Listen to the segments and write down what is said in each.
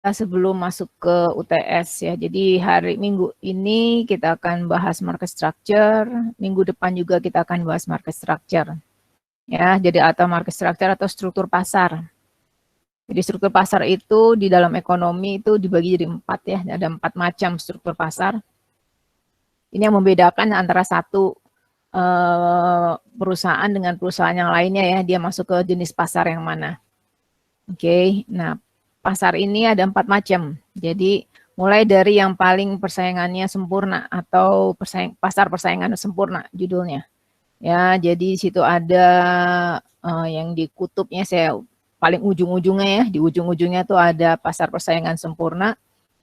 sebelum masuk ke UTS ya. Jadi hari Minggu ini kita akan bahas market structure, minggu depan juga kita akan bahas market structure. Ya, jadi atau market structure atau struktur pasar. Jadi struktur pasar itu di dalam ekonomi itu dibagi jadi 4 ya, ada 4 macam struktur pasar. Ini yang membedakan antara satu perusahaan dengan perusahaan yang lainnya ya, dia masuk ke jenis pasar yang mana. Oke, nah pasar ini ada 4 macam. Jadi mulai dari yang paling persaingannya sempurna atau pasar persaingan sempurna judulnya. Ya, jadi di situ ada yang di kutubnya saya paling ujung-ujungnya ya, di ujung-ujungnya tuh ada pasar persaingan sempurna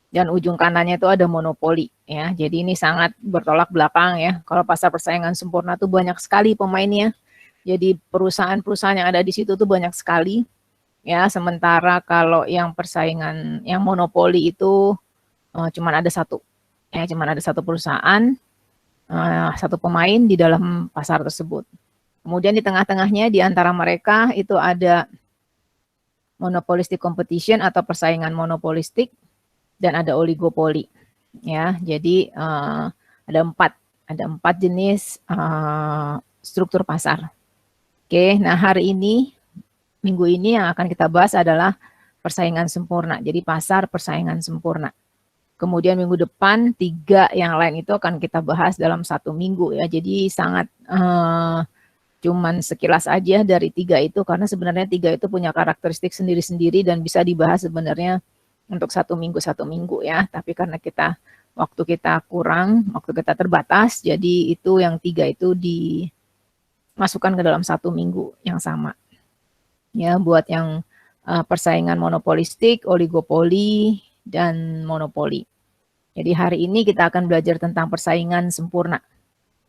dan ujung kanannya itu ada monopoli ya. Jadi ini sangat bertolak belakang ya. Kalau pasar persaingan sempurna tuh banyak sekali pemainnya. Jadi perusahaan-perusahaan yang ada di situ tuh banyak sekali ya, sementara kalau yang persaingan yang monopoli itu cuman ada satu ya, cuman ada satu perusahaan, satu pemain di dalam pasar tersebut. Kemudian di tengah-tengahnya di antara mereka itu ada monopolistic competition atau persaingan monopolistik dan ada oligopoli ya. Jadi ada empat jenis struktur pasar. Oke, nah hari ini minggu ini yang akan kita bahas adalah persaingan sempurna. Jadi pasar persaingan sempurna. Kemudian minggu depan 3 yang lain itu akan kita bahas dalam 1 minggu ya. Jadi sangat cuman sekilas aja dari 3 itu karena sebenarnya 3 itu punya karakteristik sendiri-sendiri dan bisa dibahas sebenarnya untuk 1 minggu ya. Tapi karena waktu kita kurang, waktu kita terbatas, jadi itu yang 3 itu dimasukkan ke dalam 1 minggu yang sama. Ya, buat yang persaingan monopolistik, oligopoli, dan monopoli. Jadi hari ini kita akan belajar tentang persaingan sempurna.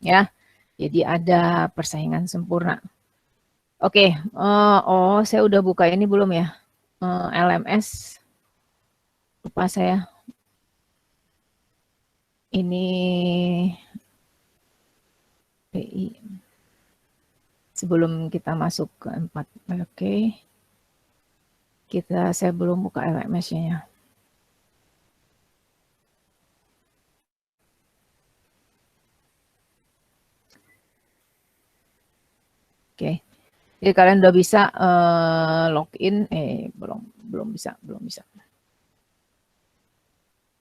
Ya, jadi ada persaingan sempurna. Oke, saya udah buka ini belum ya? LMS. Lupa saya. Ini PI. Sebelum kita masuk ke 4. Oke. Saya belum buka LMS-nya ya. Oke. Jadi kalian udah bisa login, belum bisa.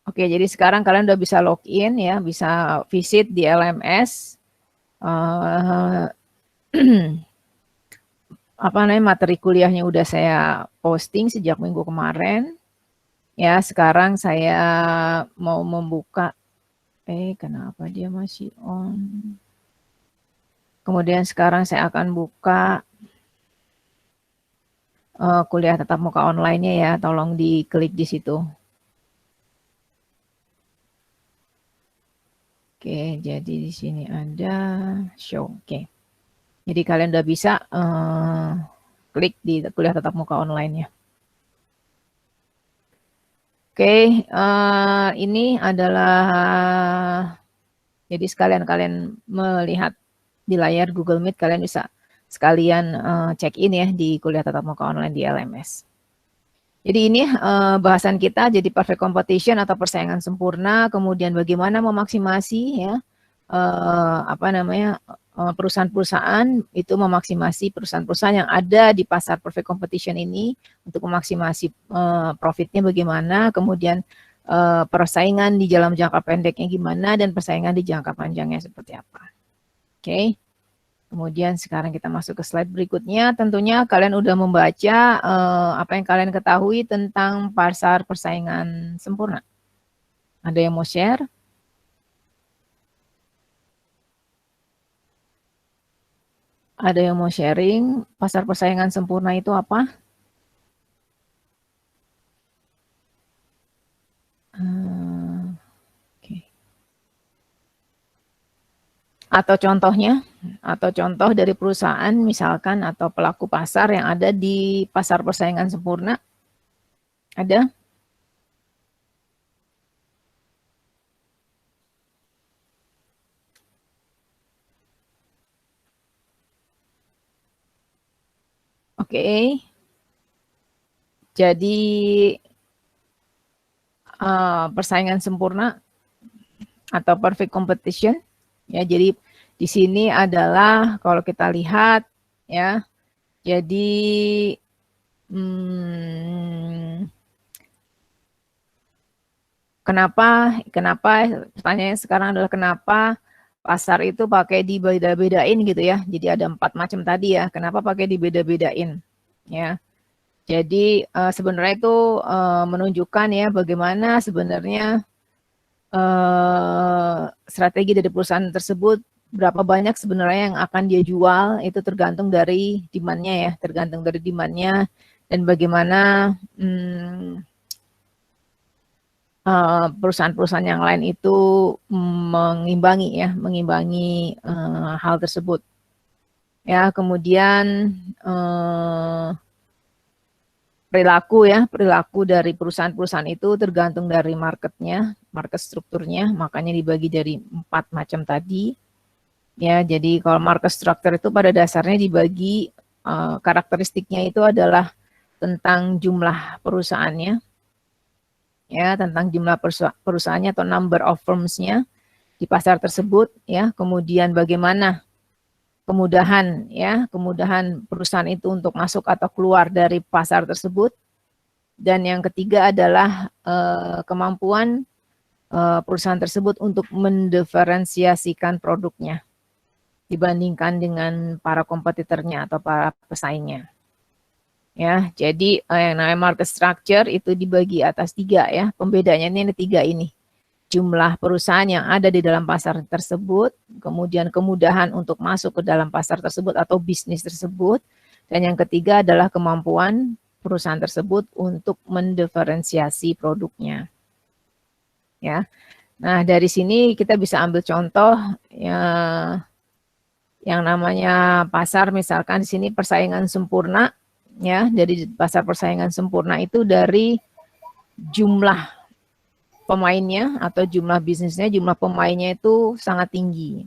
Oke, jadi sekarang kalian udah bisa login ya, bisa visit di LMS. Apa namanya, materi kuliahnya udah saya posting sejak minggu kemarin. Ya, sekarang saya mau membuka, kenapa dia masih on? Kemudian sekarang saya akan buka kuliah tatap muka online-nya ya, tolong diklik di situ. Oke, jadi di sini ada show. Oke. Jadi kalian udah bisa klik di kuliah tatap muka online-nya. Oke, ini adalah jadi sekalian kalian melihat di layar Google Meet, kalian bisa sekalian check in ya di kuliah tatap muka online di LMS. Jadi ini bahasan kita jadi perfect competition atau persaingan sempurna, kemudian bagaimana memaksimasi ya perusahaan-perusahaan itu memaksimasi perusahaan-perusahaan yang ada di pasar perfect competition ini untuk memaksimasi profitnya bagaimana, kemudian persaingan di dalam jangka pendeknya gimana, dan persaingan di jangka panjangnya seperti apa. Oke. Kemudian sekarang kita masuk ke slide berikutnya. Tentunya kalian udah membaca apa yang kalian ketahui tentang pasar persaingan sempurna. Ada yang mau share? Ada yang mau sharing pasar persaingan sempurna itu apa? Okay. Atau contoh dari perusahaan misalkan atau pelaku pasar yang ada di pasar persaingan sempurna. Ada? Oke. Jadi persaingan sempurna atau perfect competition. Ya, jadi di sini adalah kalau kita lihat ya, jadi kenapa pertanyaannya sekarang adalah kenapa pasar itu pakai dibeda-bedain gitu ya. Jadi ada 4 macam tadi ya. Kenapa pakai dibeda-bedain? Ya. Jadi sebenarnya itu menunjukkan ya bagaimana sebenarnya strategi dari perusahaan tersebut, berapa banyak sebenarnya yang akan dia jual, itu tergantung dari demand-nya ya, tergantung dari demand-nya dan bagaimana perusahaan-perusahaan yang lain itu mengimbangi hal tersebut. Ya, kemudian perilaku dari perusahaan-perusahaan itu tergantung dari marketnya, market strukturnya, makanya dibagi dari 4 macam tadi. Ya, jadi kalau market structure itu pada dasarnya dibagi karakteristiknya itu adalah tentang jumlah perusahaannya, ya, tentang jumlah perusahaannya atau number of firms-nya di pasar tersebut, ya, kemudian bagaimana kemudahan perusahaan itu untuk masuk atau keluar dari pasar tersebut, dan yang ketiga adalah kemampuan perusahaan tersebut untuk mendiferensiasikan produknya dibandingkan dengan para kompetitornya atau para pesaingnya. Ya, jadi yang namanya market structure itu dibagi atas 3 ya. Pembedanya ini ada 3 ini. Jumlah perusahaan yang ada di dalam pasar tersebut, kemudian kemudahan untuk masuk ke dalam pasar tersebut atau bisnis tersebut, dan yang ketiga adalah kemampuan perusahaan tersebut untuk mendiferensiasi produknya. Ya. Nah, dari sini kita bisa ambil contoh ya, yang namanya pasar, misalkan di sini persaingan sempurna. Ya, dari pasar persaingan sempurna itu dari jumlah pemainnya atau jumlah bisnisnya, jumlah pemainnya itu sangat tinggi,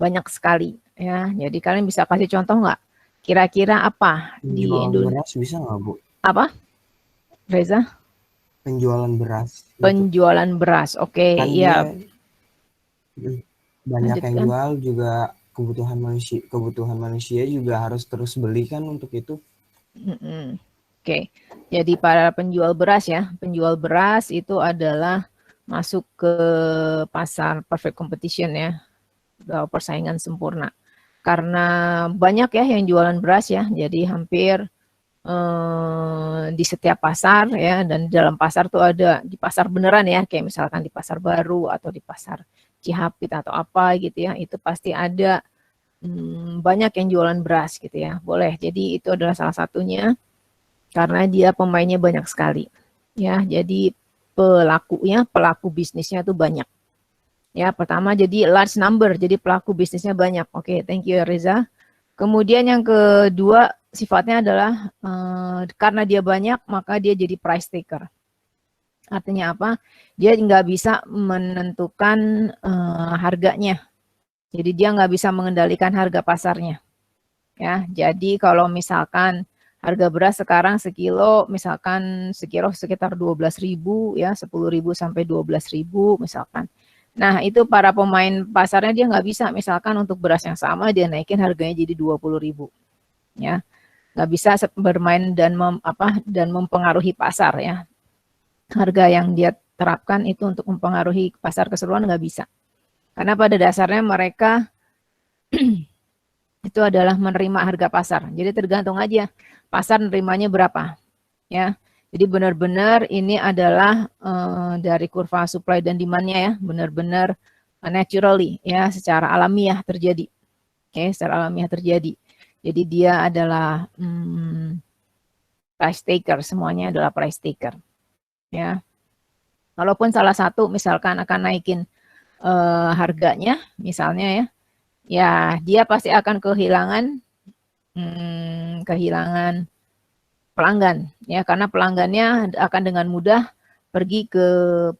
banyak sekali ya. Jadi kalian bisa kasih contoh nggak? Kira-kira apa di Indonesia? Beras bisa nggak, Bu? Apa, Reza? Penjualan beras. Penjualan beras, oke, kan ya. Banyak Lanjutkan. yang jual juga kebutuhan manusia juga harus terus beli kan untuk itu. Oke, jadi para penjual beras ya, penjual beras itu adalah masuk ke pasar perfect competition ya, persaingan sempurna. Karena banyak ya yang jualan beras ya, jadi hampir di setiap pasar ya, dan di dalam pasar tuh ada di pasar beneran ya, kayak misalkan di pasar baru atau di pasar Cihapit atau apa gitu ya, itu pasti ada banyak yang jualan beras gitu ya, boleh. Jadi itu adalah salah satunya karena dia pemainnya banyak sekali ya, jadi pelaku bisnisnya tuh banyak ya. Pertama jadi large number, jadi pelaku bisnisnya banyak. Oke, thank you Reza. Kemudian yang kedua sifatnya adalah karena dia banyak maka dia jadi price taker. Artinya apa? Dia nggak bisa menentukan harganya. Jadi dia nggak bisa mengendalikan harga pasarnya. Ya, jadi kalau misalkan harga beras sekarang sekilo misalkan sekitar 12.000 ya, 10.000 sampai 12.000 misalkan. Nah, itu para pemain pasarnya dia nggak bisa misalkan untuk beras yang sama dia naikin harganya jadi 20.000. Ya. Nggak bisa bermain dan mempengaruhi pasar ya. Harga yang dia terapkan itu untuk mempengaruhi pasar keseluruhan nggak bisa. Karena pada dasarnya mereka itu adalah menerima harga pasar. Jadi tergantung aja pasar nerimanya berapa. Ya. Jadi benar-benar ini adalah dari kurva supply dan demand-nya ya, benar-benar naturally ya, secara alamiah terjadi. Oke, secara alamiah terjadi. Jadi dia adalah price taker, semuanya adalah price taker. Ya. Walaupun salah satu misalkan akan naikin harganya misalnya ya, ya dia pasti akan kehilangan pelanggan ya, karena pelanggannya akan dengan mudah pergi ke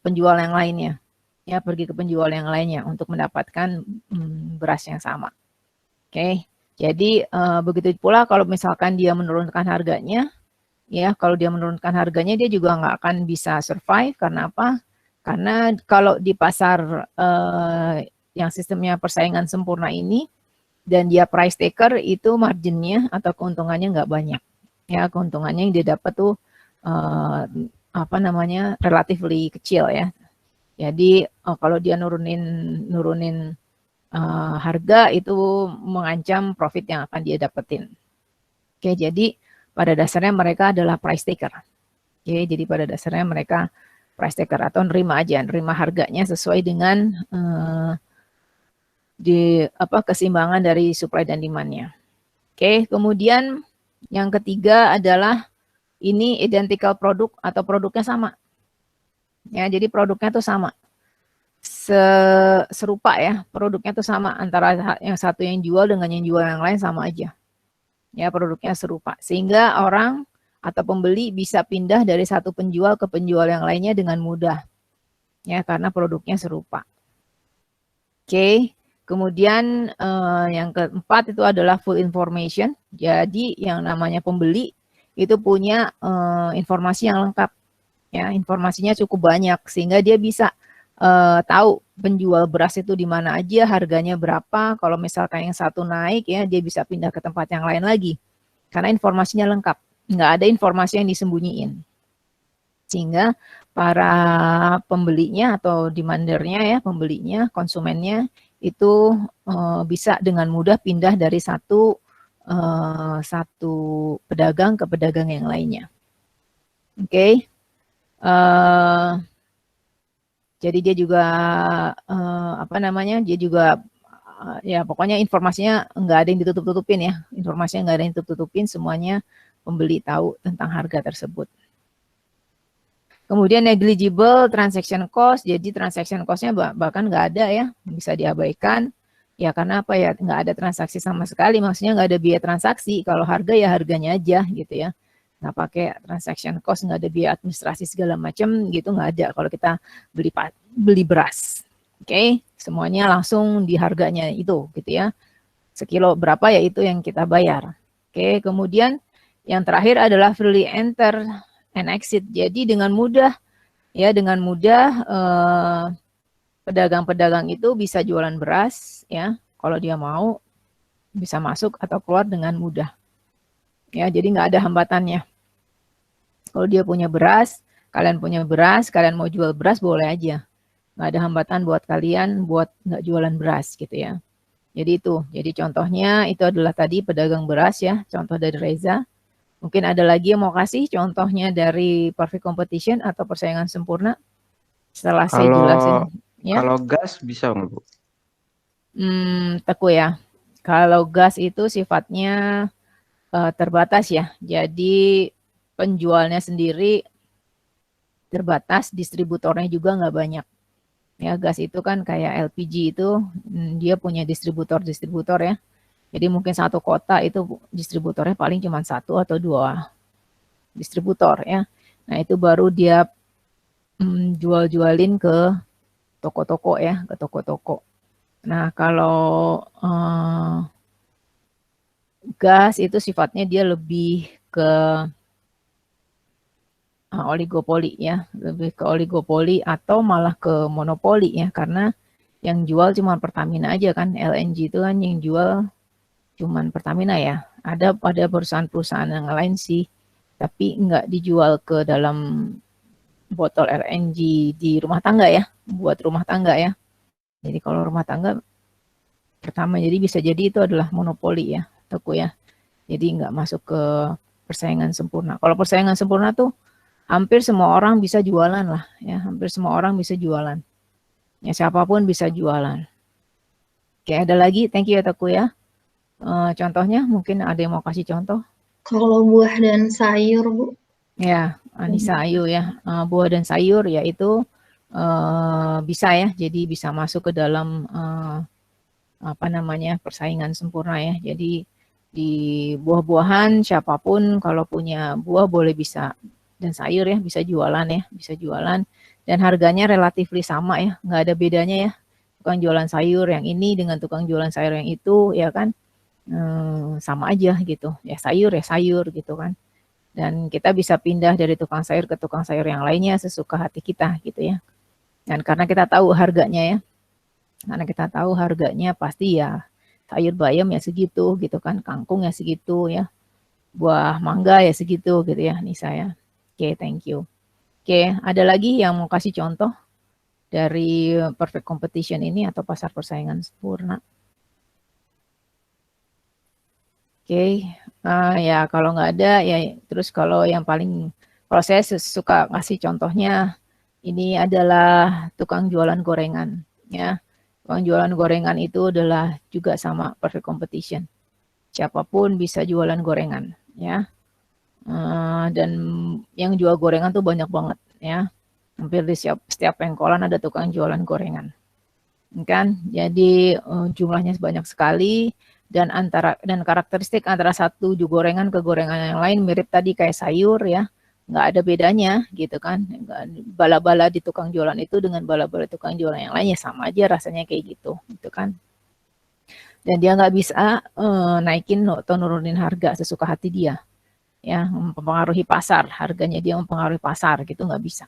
penjual yang lainnya ya, pergi ke penjual yang lainnya untuk mendapatkan beras yang sama. Oke, jadi begitu pula kalau misalkan dia menurunkan harganya ya kalau dia menurunkan harganya dia juga nggak akan bisa survive. Karena apa? Karena kalau di pasar yang sistemnya persaingan sempurna ini dan dia price taker, itu marginnya atau keuntungannya nggak banyak. Ya, keuntungannya yang dia dapat tuh apa namanya, relatively kecil ya. Jadi kalau dia nurunin harga, itu mengancam profit yang akan dia dapetin. Oke, jadi pada dasarnya mereka adalah price taker. Oke, jadi pada dasarnya mereka price taker atau nerima harganya sesuai dengan keseimbangan dari supply dan demand-nya. Oke, kemudian yang ketiga adalah ini identical produk atau produknya sama. Ya, jadi produknya tuh sama. Serupa ya, produknya tuh sama antara yang satu yang jual dengan yang jual yang lain sama aja. Ya, produknya serupa. Sehingga orang atau pembeli bisa pindah dari satu penjual ke penjual yang lainnya dengan mudah. Ya, karena produknya serupa. Oke. Kemudian yang keempat itu adalah full information. Jadi yang namanya pembeli itu punya informasi yang lengkap. Ya, informasinya cukup banyak sehingga dia bisa tahu penjual beras itu di mana aja, harganya berapa. Kalau misalkan yang satu naik ya, dia bisa pindah ke tempat yang lain lagi. Karena informasinya lengkap. Nggak ada informasi yang disembunyiin. Sehingga para pembelinya atau demandernya ya, pembelinya, konsumennya itu bisa dengan mudah pindah dari satu pedagang ke pedagang yang lainnya. Oke. Jadi dia juga dia juga ya pokoknya informasinya nggak ada yang ditutup-tutupin ya. Informasinya nggak ada yang ditutup-tutupin, semuanya pembeli tahu tentang harga tersebut. Kemudian negligible transaction cost, jadi transaction cost-nya bahkan nggak ada ya, bisa diabaikan. Ya karena apa ya, nggak ada transaksi sama sekali, maksudnya nggak ada biaya transaksi. Kalau harga ya harganya aja gitu ya. Nggak pakai transaction cost, nggak ada biaya administrasi segala macam gitu, nggak ada kalau kita beli beras. Oke, semuanya langsung di harganya itu gitu ya. Sekilo berapa ya itu yang kita bayar. Oke, kemudian yang terakhir adalah freely enter and exit. Jadi dengan mudah pedagang-pedagang itu bisa jualan beras ya, kalau dia mau bisa masuk atau keluar dengan mudah. Ya, jadi nggak ada hambatannya. Kalau dia punya beras, kalian mau jual beras boleh aja. Nggak ada hambatan buat kalian buat nggak jualan beras gitu ya. Jadi contohnya itu adalah tadi pedagang beras ya, contoh dari Reza. Mungkin ada lagi yang mau kasih contohnya dari perfect competition atau persaingan sempurna setelah saya jelasin. Ya. Kalau gas bisa nggak Bu? Teku ya. Kalau gas itu sifatnya terbatas ya. Jadi penjualnya sendiri terbatas, distributornya juga nggak banyak. Ya, gas itu kan kayak LPG itu dia punya distributor ya. Jadi mungkin satu kota itu distributornya paling cuma 1 atau 2 distributor ya. Nah itu baru dia jual-jualin ke toko-toko ya, ke toko-toko. Nah kalau gas itu sifatnya dia lebih ke oligopoli ya, lebih ke oligopoli atau malah ke monopoli ya, karena yang jual cuma Pertamina aja kan, LNG itu kan yang jual cuman Pertamina ya. Ada perusahaan-perusahaan yang lain sih, tapi nggak dijual ke dalam botol LNG di rumah tangga ya, buat rumah tangga ya. Jadi kalau rumah tangga pertama, jadi bisa jadi itu adalah monopoli ya, toko ya. Jadi nggak masuk ke persaingan sempurna. Kalau persaingan sempurna tuh hampir semua orang bisa jualan lah ya, hampir semua orang bisa jualan. Ya siapapun bisa jualan. Oke, ada lagi, thank you ya Teku ya. Contohnya mungkin ada yang mau kasih contoh? Kalau buah dan sayur, Bu. Ya, Anissa Ayu ya, buah dan sayur yaitu bisa ya, jadi bisa masuk ke dalam persaingan sempurna ya. Jadi di buah-buahan siapapun kalau punya buah boleh bisa, dan sayur ya bisa jualan ya, bisa jualan dan harganya relatif sama ya, nggak ada bedanya ya. Tukang jualan sayur yang ini dengan tukang jualan sayur yang itu ya kan. Sama aja gitu ya, sayur gitu kan. Dan kita bisa pindah dari tukang sayur ke tukang sayur yang lainnya sesuka hati kita gitu ya. Dan karena kita tahu harganya ya, karena kita tahu harganya pasti ya sayur bayam ya segitu gitu kan, kangkung ya segitu ya, buah mangga ya segitu gitu ya Nisa ya. Oke, thank you. Oke, ada lagi yang mau kasih contoh dari perfect competition ini atau pasar persaingan sempurna? Oke, ya kalau nggak ada ya terus kalau yang paling, kalau saya suka kasih contohnya ini adalah tukang jualan gorengan ya. Tukang jualan gorengan itu adalah juga sama perfect competition. Siapapun bisa jualan gorengan ya. Dan yang jual gorengan tuh banyak banget ya. Hampir di setiap pengkolan ada tukang jualan gorengan. Kan? Jadi jumlahnya banyak sekali dan karakteristik antara satu gorengan ke gorengan yang lain mirip tadi kayak sayur ya. Nggak ada bedanya gitu kan. Bala-bala di tukang jualan itu dengan bala-bala tukang jualan yang lainnya sama aja rasanya kayak gitu kan. Dan dia nggak bisa naikin atau nurunin harga sesuka hati dia ya, mempengaruhi pasar, harganya dia mempengaruhi pasar gitu nggak bisa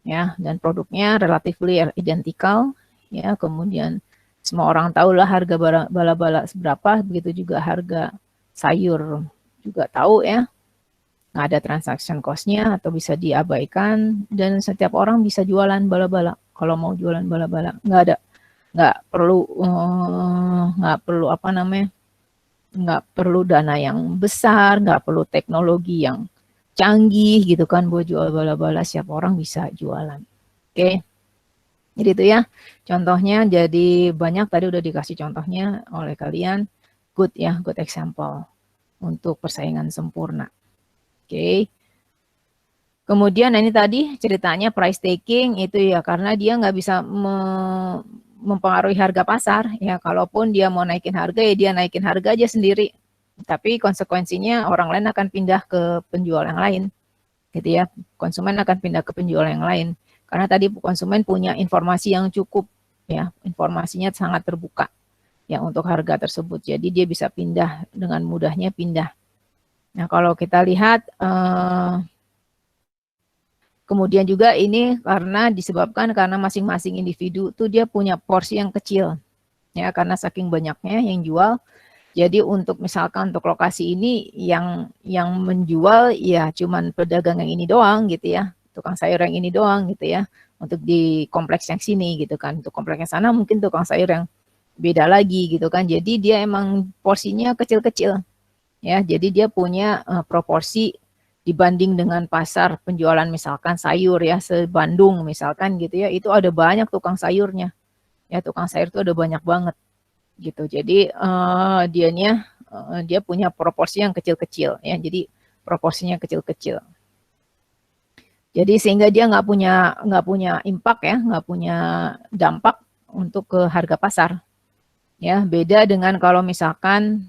ya. Dan produknya relatively identical ya, kemudian semua orang tahu lah harga bala-bala seberapa, begitu juga harga sayur juga tahu ya, nggak ada transaction cost-nya atau bisa diabaikan, dan setiap orang bisa jualan bala-bala. Kalau mau jualan bala-bala nggak perlu apa namanya, nggak perlu dana yang besar, nggak perlu teknologi yang canggih gitu kan buat jual bala-bala, siapa orang bisa jualan. Oke. Jadi itu ya contohnya, jadi banyak tadi udah dikasih contohnya oleh kalian, good ya, good example untuk persaingan sempurna. Oke. Kemudian ini tadi ceritanya price taking itu ya karena dia nggak bisa mempengaruhi harga pasar ya, kalaupun dia mau naikin harga ya dia naikin harga aja sendiri, tapi konsekuensinya orang lain akan pindah ke penjual yang lain gitu ya, konsumen akan pindah ke penjual yang lain karena tadi konsumen punya informasi yang cukup ya, informasinya sangat terbuka ya untuk harga tersebut, jadi dia bisa pindah dengan mudahnya pindah. Nah kalau kita lihat kemudian juga ini karena disebabkan karena masing-masing individu tuh dia punya porsi yang kecil ya, karena saking banyaknya yang jual. Jadi untuk misalkan untuk lokasi ini yang menjual ya cuman pedagang yang ini doang gitu ya, tukang sayur yang ini doang gitu ya, untuk di kompleks yang sini gitu kan. Untuk kompleks yang sana mungkin tukang sayur yang beda lagi gitu kan. Jadi dia emang porsinya kecil-kecil ya. Jadi dia punya proporsi dibanding dengan pasar penjualan misalkan sayur ya, se-Bandung misalkan gitu ya, itu ada banyak tukang sayurnya. Ya tukang sayur itu ada banyak banget gitu. Jadi dia punya proporsi yang kecil-kecil ya. Jadi proporsinya kecil-kecil. Jadi sehingga dia nggak punya impact ya, nggak punya dampak untuk ke harga pasar. Ya, beda dengan kalau misalkan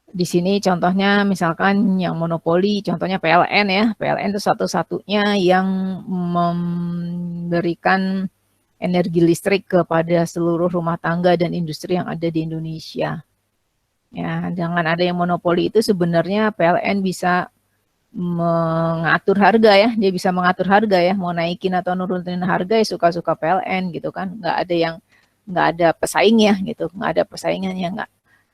di sini contohnya misalkan yang monopoli, contohnya PLN ya. PLN itu satu-satunya yang memberikan energi listrik kepada seluruh rumah tangga dan industri yang ada di Indonesia. Ya, dengan ada yang monopoli itu sebenarnya PLN bisa mengatur harga ya, dia bisa mengatur harga ya, mau naikin atau nurunin harga ya suka-suka PLN gitu kan, nggak ada pesaingnya gitu, nggak ada persaingannya nggak.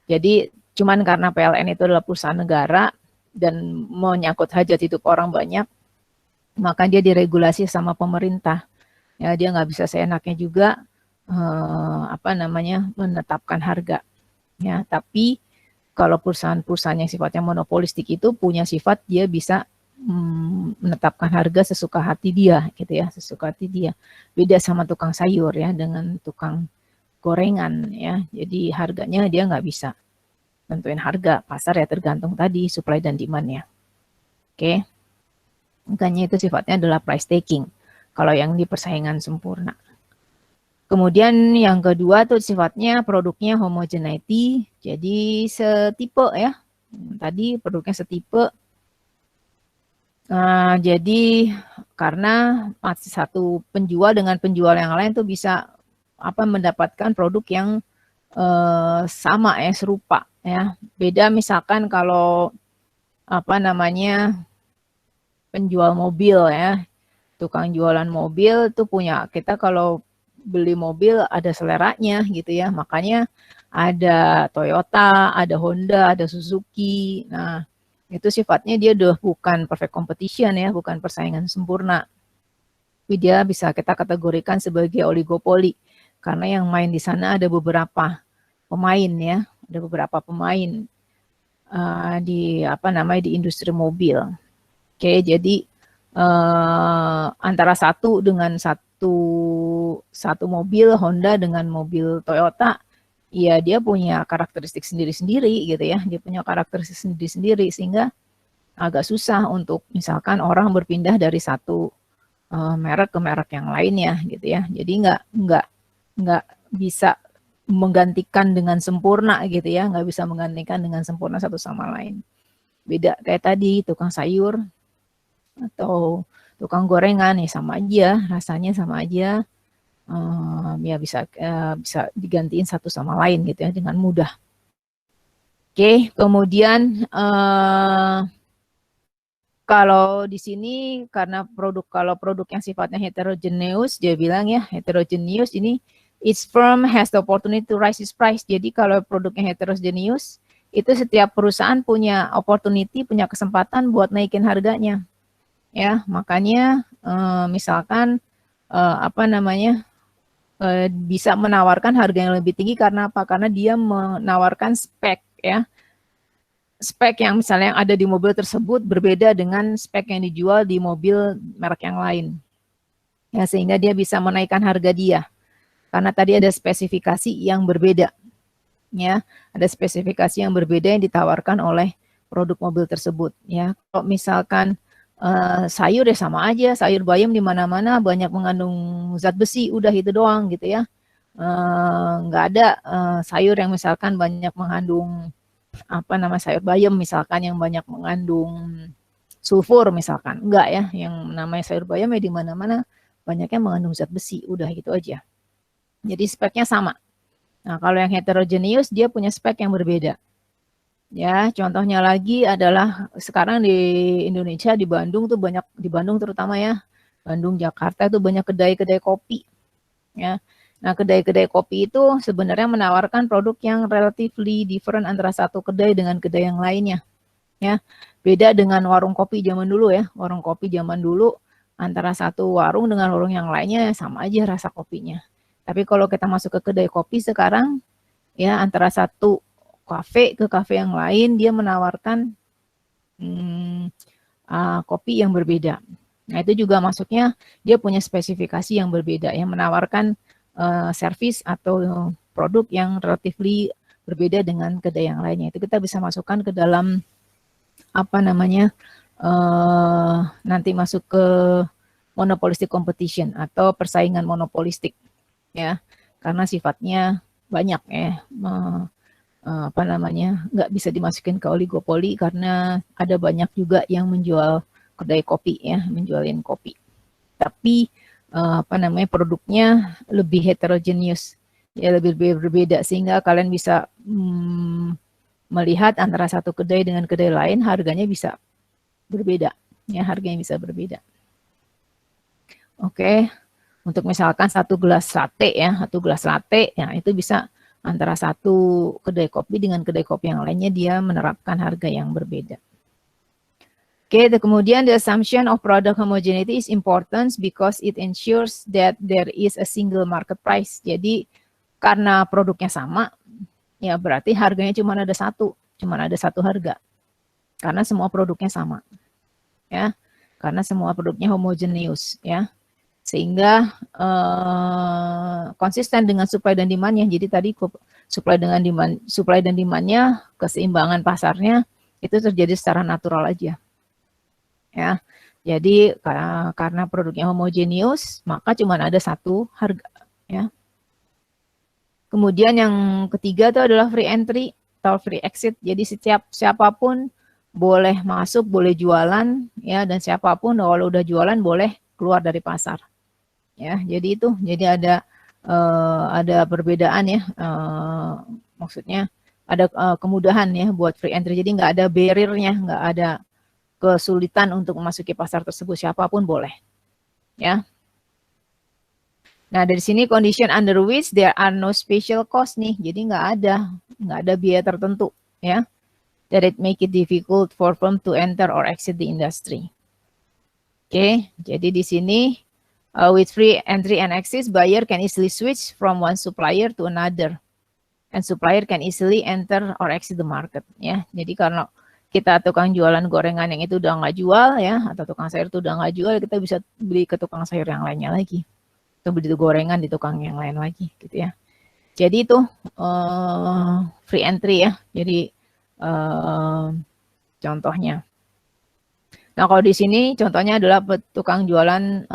Jadi cuman karena PLN itu adalah perusahaan negara dan menyangkut hajat hidup orang banyak, maka dia diregulasi sama pemerintah. Ya, dia nggak bisa seenaknya juga menetapkan harga. Ya, tapi kalau perusahaan-perusahaan yang sifatnya monopolistik itu punya sifat dia bisa menetapkan harga sesuka hati dia, gitu ya, sesuka hati dia. Beda sama tukang sayur ya, dengan tukang gorengan ya. Jadi harganya dia nggak bisa tentuin harga pasar ya, tergantung tadi supply dan demand ya. Oke, makanya itu sifatnya adalah price taking. Kalau yang di persaingan sempurna. Kemudian yang kedua tuh sifatnya produknya homogeneity, jadi setipe ya. Tadi produknya setipe. Jadi karena satu penjual dengan penjual yang lain tuh bisa mendapatkan produk yang sama ya, serupa ya. Beda misalkan kalau apa namanya, penjual mobil ya. Tukang jualan mobil tuh punya, kita kalau beli mobil ada seleranya gitu ya. Makanya ada Toyota, ada Honda, ada Suzuki. Nah, itu sifatnya dia udah bukan perfect competition ya, bukan persaingan sempurna. Tapi dia bisa kita kategorikan sebagai oligopoli. Karena yang main di sana ada beberapa pemain ya, ada beberapa pemain di apa namanya, di industri mobil. Oke, jadi antara satu dengan satu mobil Honda dengan mobil Toyota, ya dia punya karakteristik sendiri-sendiri gitu ya, dia punya karakteristik sendiri-sendiri sehingga agak susah untuk misalkan orang berpindah dari satu merek ke merek yang lainnya gitu ya. Jadi nggak bisa menggantikan dengan sempurna gitu ya, nggak bisa menggantikan dengan sempurna satu sama lain. Beda kayak tadi tukang sayur atau tukang gorengan ya sama aja, rasanya sama aja, ya bisa digantiin satu sama lain gitu ya dengan mudah. Oke, kemudian kalau di sini karena kalau produk yang sifatnya heterogeneous, dia bilang ya heterogeneous ini, each firm has the opportunity to raise its price. Jadi kalau produknya heterogeneous, itu setiap perusahaan punya opportunity, punya kesempatan buat naikin harganya. Ya, makanya misalkan apa namanya, bisa menawarkan harga yang lebih tinggi karena apa? Karena dia menawarkan spek ya. Spek yang misalnya yang ada di mobil tersebut berbeda dengan spek yang dijual di mobil merek yang lain. Ya, sehingga dia bisa menaikkan harga dia. Karena tadi ada spesifikasi yang berbeda. Ya, ada spesifikasi yang berbeda yang ditawarkan oleh produk mobil tersebut. Ya, kalau misalkan sayur ya sama aja, sayur bayam di mana-mana banyak mengandung zat besi, udah itu doang gitu ya. Nggak ada sayur yang misalkan banyak mengandung apa nama sayur bayam misalkan yang banyak mengandung sulfur misalkan, enggak ya, yang namanya sayur bayam ya di mana-mana banyaknya mengandung zat besi, udah gitu aja. Jadi speknya sama. Nah, kalau yang heterogeneous dia punya spek yang berbeda. Ya, contohnya lagi adalah sekarang di Indonesia, di Bandung tuh banyak, di Bandung terutama ya, Bandung, Jakarta tuh banyak kedai-kedai kopi. Ya. Nah, kedai-kedai kopi itu sebenarnya menawarkan produk yang relatively different antara satu kedai dengan kedai yang lainnya. Ya, beda dengan warung kopi zaman dulu ya. Warung kopi zaman dulu antara satu warung dengan warung yang lainnya sama aja rasa kopinya. Tapi kalau kita masuk ke kedai kopi sekarang, ya antara satu kafe ke kafe yang lain dia menawarkan kopi yang berbeda. Nah, itu juga masuknya dia punya spesifikasi yang berbeda, yang menawarkan service atau produk yang relatively berbeda dengan kedai yang lainnya. Itu kita bisa masukkan ke dalam apa namanya, nanti masuk ke monopolistic competition atau persaingan monopolistik ya, karena sifatnya banyak ya, apa namanya, nggak bisa dimasukin ke oligopoli karena ada banyak juga yang menjual kedai kopi ya, menjualin kopi. Tapi apa namanya, produknya lebih heterogeneous ya, lebih berbeda sehingga kalian bisa melihat antara satu kedai dengan kedai lain harganya bisa berbeda ya, harganya bisa berbeda. Oke, untuk misalkan satu gelas latte ya, satu gelas latte ya itu bisa antara satu kedai kopi dengan kedai kopi yang lainnya dia menerapkan harga yang berbeda. Oke, kemudian the assumption of product homogeneity is important because it ensures that there is a single market price. Jadi karena produknya sama, ya berarti harganya cuma ada satu harga. Karena semua produknya sama. Ya. Karena semua produknya homogeneous ya. Sehingga konsisten dengan supply dan demand-nya. Jadi tadi supply dan demand-nya, keseimbangan pasarnya itu terjadi secara natural aja. Ya. Jadi karena produknya homogeneous, maka cuma ada satu harga ya. Kemudian yang ketiga itu adalah free entry atau free exit. Jadi siapapun boleh masuk, boleh jualan ya, dan siapapun kalau udah jualan boleh keluar dari pasar. Ya, jadi ada perbedaan ya. Maksudnya ada kemudahan ya buat free entry. Jadi nggak ada barrier-nya, nggak ada kesulitan untuk memasuki pasar tersebut, siapapun boleh. Ya. Nah, dari sini condition under which there are no special cost nih. Jadi nggak ada biaya tertentu ya. That it make it difficult for firm to enter or exit the industry. Oke, jadi di sini with free entry and access, buyer can easily switch from one supplier to another. And supplier can easily enter or exit the market. Ya, jadi kalau kita tukang jualan gorengan yang itu udah nggak jual ya, atau tukang sayur itu udah nggak jual, kita bisa beli ke tukang sayur yang lainnya lagi. Atau beli gorengan di tukang yang lain lagi, gitu ya. Jadi itu free entry ya. Jadi contohnya. Nah, kalau di sini contohnya adalah tukang jualan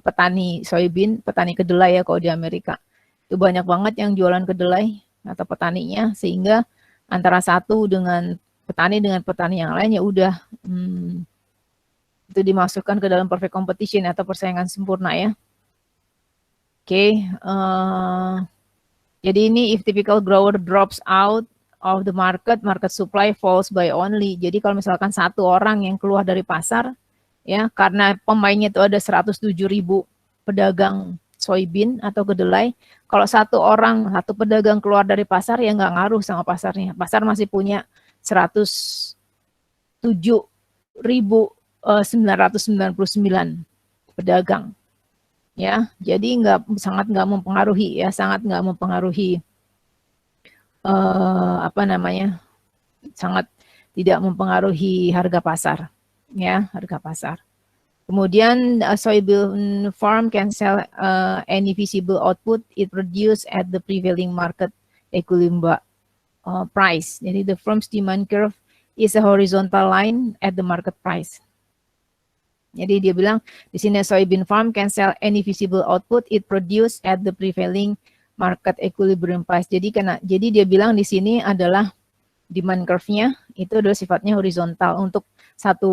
petani soybean, petani kedelai ya kalau di Amerika. Itu banyak banget yang jualan kedelai atau petaninya, sehingga antara satu dengan petani yang lain ya udah itu dimasukkan ke dalam perfect competition atau persaingan sempurna ya. Oke, jadi ini if typical grower drops out of the market, market supply falls by only. Jadi kalau misalkan satu orang yang keluar dari pasar, ya karena pemainnya itu ada 107.000 pedagang soybean atau kedelai, kalau satu pedagang keluar dari pasar ya nggak ngaruh sama pasarnya. Pasar masih punya 107.999 pedagang. Ya, jadi sangat nggak mempengaruhi ya, sangat tidak mempengaruhi harga pasar, ya, harga pasar. Kemudian soybean farm can sell any visible output it produce at the prevailing market equilibrium price. Jadi the firm's demand curve is a horizontal line at the market price. Jadi dia bilang di sini soybean farm can sell any visible output it produce at the prevailing market equilibrium price. Jadi dia bilang di sini adalah demand curve-nya itu adalah sifatnya horizontal untuk satu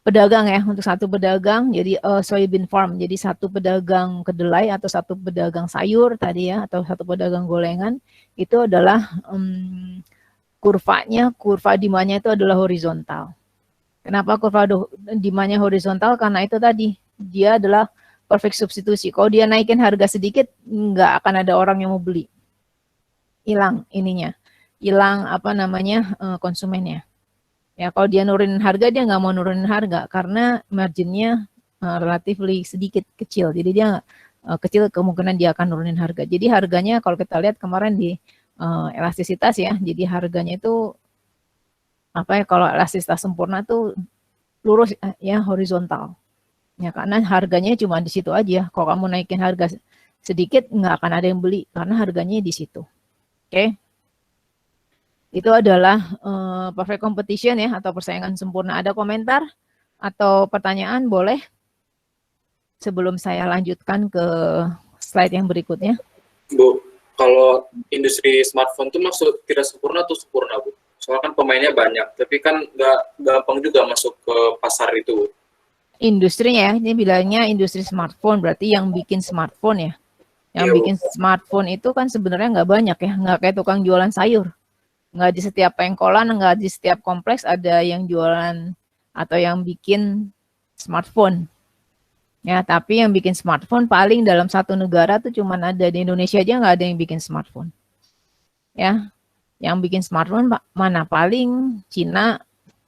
pedagang ya, untuk satu pedagang. Jadi soybean farm, jadi satu pedagang kedelai atau satu pedagang sayur tadi ya, atau satu pedagang gorengan itu adalah kurva demand-nya itu adalah horizontal. Kenapa kurva demand-nya horizontal? Karena itu tadi dia adalah perfect substitusi. Kalau dia naikin harga sedikit, nggak akan ada orang yang mau beli. Hilang konsumennya. Ya, kalau dia nurunin harga, dia nggak mau nurunin harga karena marginnya relatif sedikit kecil. Jadi dia kecil kemungkinan dia akan nurunin harga. Jadi harganya kalau kita lihat kemarin di elastisitas ya, jadi harganya itu kalau elastisitas sempurna tuh lurus ya, horizontal. Ya, karena harganya cuma di situ aja. Kalau kamu naikin harga sedikit, nggak akan ada yang beli karena harganya di situ. Oke. Itu adalah perfect competition ya, atau persaingan sempurna. Ada komentar atau pertanyaan boleh sebelum saya lanjutkan ke slide yang berikutnya. Bu, kalau industri smartphone itu maksud tidak sempurna atau sempurna, Bu? Soalnya kan pemainnya banyak, tapi kan nggak gampang juga masuk ke pasar itu. Industrinya ya, ini bilangnya industri smartphone, berarti yang bikin smartphone ya. Yang bikin smartphone itu kan sebenarnya nggak banyak ya, nggak kayak tukang jualan sayur. Nggak di setiap pengkolan, nggak di setiap kompleks ada yang jualan atau yang bikin smartphone. Ya, tapi yang bikin smartphone paling dalam satu negara tuh cuman ada di Indonesia aja, nggak ada yang bikin smartphone. Ya, yang bikin smartphone mana? Paling Cina,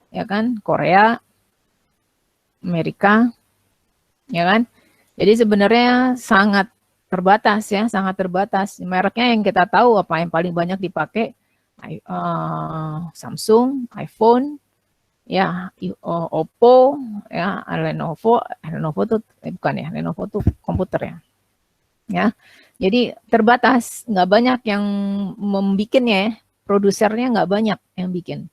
ya kan, Korea, Amerika, ya kan. Jadi sebenarnya sangat terbatas ya, sangat terbatas. Mereknya yang kita tahu apa yang paling banyak dipakai, Samsung, iPhone, ya, Oppo, ya, Lenovo tuh bukan ya, Lenovo tuh komputer ya. Ya, jadi terbatas, nggak banyak yang membikinnya ya, produsernya nggak banyak yang bikin.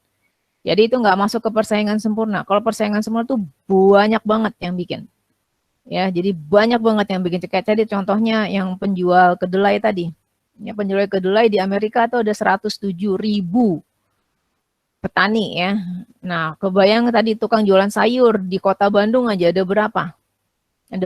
Jadi itu nggak masuk ke persaingan sempurna. Kalau persaingan sempurna tuh banyak banget yang bikin. Ya, jadi banyak banget yang bikin. Kayak tadi contohnya yang penjual kedelai tadi. Ya, penjual kedelai di Amerika tuh ada 107.000 petani ya. Nah, kebayang tadi tukang jualan sayur di kota Bandung aja ada berapa?